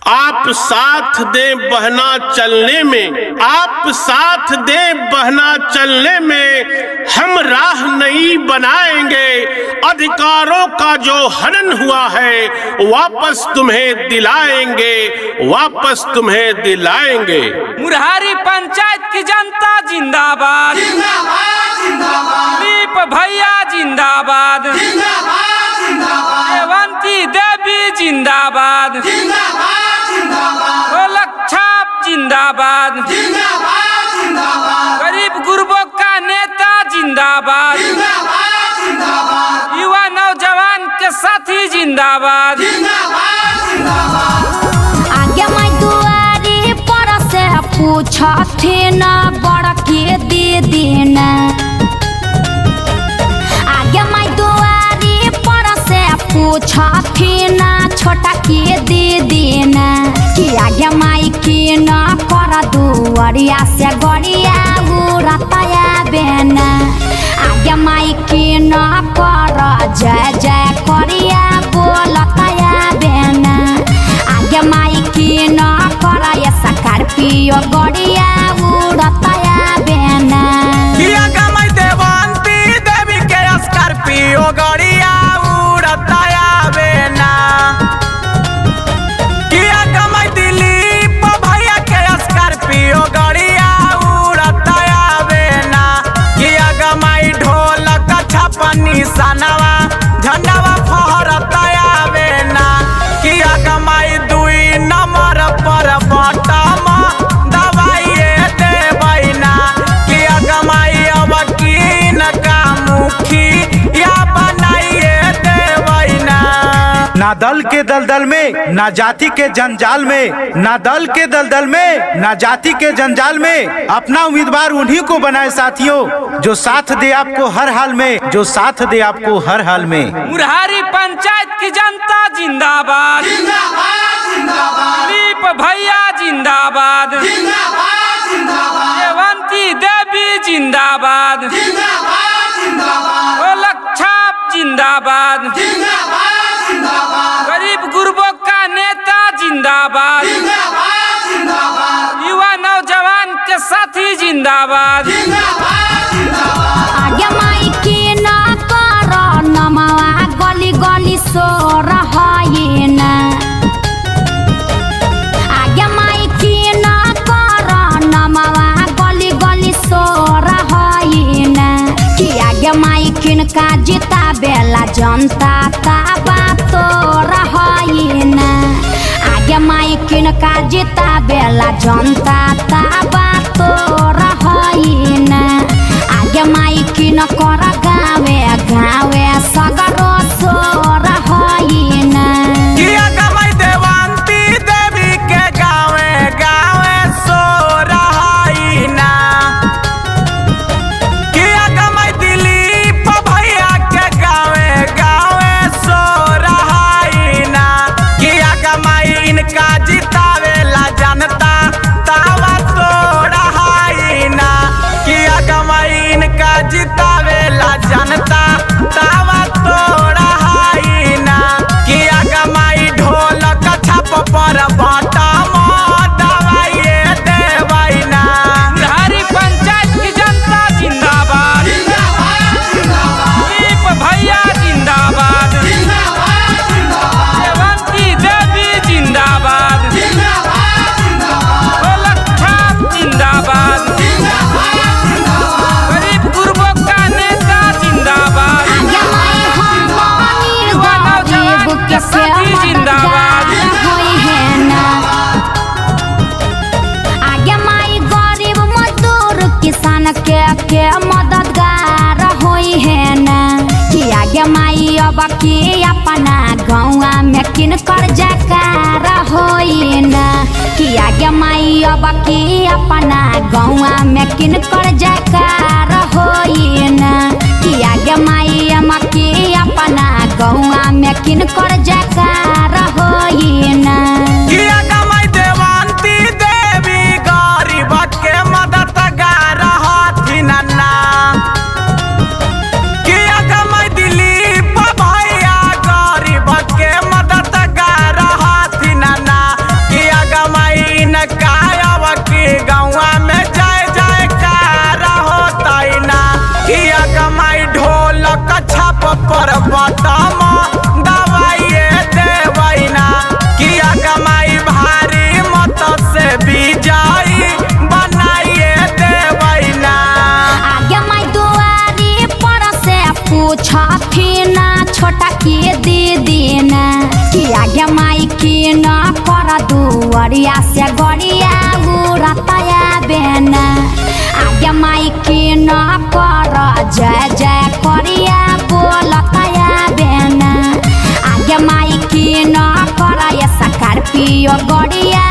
आप साथ दे बहना चलने में, आप साथ दे बहना चलने में, हम राह नई बनाएंगे। अधिकारों का जो हनन हुआ है वापस तुम्हें दिलाएंगे, वापस तुम्हें दिलाएंगे। मुरहारी पंचायत की जनता जिंदाबाद, दीप भैया जिंदाबाद, देवंती देवी जिंदाबाद, ढोलक छाप जिंदाबाद, गरीब गुरबों का नेता जिंदाबाद, युवा नौजवान के साथी जिंदाबाद। आगे मैं दुआरी पर से पूछते न बड़ के दे देना, आगे मैं दुआरी पर से पूछते न छोटा के दे देना, कि आगे माई के न कर दुआरिया से गड़िया उड़ताया बेना, आगे माई के न कर जय जय करिया बोलताया बेना, आगे माई के न कर ये स्कॉर्पियो गड़िया उड़ताया बेना। आगे माई देवंती देवी के स्कॉर्पियो गड़िया उड़ताया बेना, आगे माई दिलीप भैया के स्कॉर्पियो गड़िया उड़ताया बेना, आगे माई ढोलक छपनी सनवा झंडावा फहरताया बेना, आगे माई 2 नंबर पर बटम दबाइए देबैना, आगे माई अब कीन का मुखी या बनाइए देबैना। ना दल के दलदल में, ना जाति के जंजाल में, ना दल के दलदल में, ना जाति के जंजाल में, अपना उम्मीदवार उन्हीं को बनाए साथियों जो साथ दे आपको हर हाल में, जो साथ दे आपको हर हाल में। मुरहारी पंचायत की जनता जिंदाबाद, दीप भैया जिंदाबाद, देवंती देवी जिंदाबाद, ढोलक छाप जिंदाबाद, गरीब गुरबों का नेता जिंदाबाद, युवा नौजवान के साथी जिंदाबाद। आगे माई के न कर नमवा गली गली सो रही न, आगे माई के न कर नमवा गली गली सो रही न, कि आगे माई किनका जीता बेला जनता ताबा तो रही न, आगे माई किनका जीता बेला जनता ताबा तो रही न, आगे माई किन कर गावे गावे सगरो सो रही न। आगे माई देवंती देवी के गावे गावे सो रही ना, आगे माई दिलीप भैया के गावे गावे सो रही ना, आगे माई इनका जितावेला जनता तावा सो रही ना, आगे माई इनका जितावेला जनता तावा तो रही ना, आगे माई ढोलक छप पर बटम दबाइए देबैना। मुरहारी पंचायत की जनता जिंदाबाद, दीप भैया जिंदाबाद, देवंती देवी जिंदाबाद, ढोलक छाप जिंदाबाद, गरीब गुरबों का नेता जिंदाबाद, आगे माई हम पानी युवा नौजवान के साथी जिंदाबाद। होई है ना, आगे माई गरीब मजदूर किसान के मददगार होई है ना, कि आगे माई अब के अपना गौवा में किन कर जकार होई ना, कि आगे माई अब के अपना गौवा में किन कर जकार होई ना, कि आगे माई हम के अपना गौवा में किन कर जकार होई ना। आगे माई देवंती देवी गरीब के मददगार हथिन ना, आगे माई दिलीप भैया गरीब के मददगार हथिन ना, छोटा की दीदी ना कि आगे माई की न कर दुआरिया से गड़िया उड़तया बेना आगे माई की न कर जय जय करिया बोलतया बेना आगे माई की न कर ये स्कॉर्पियो गड़िया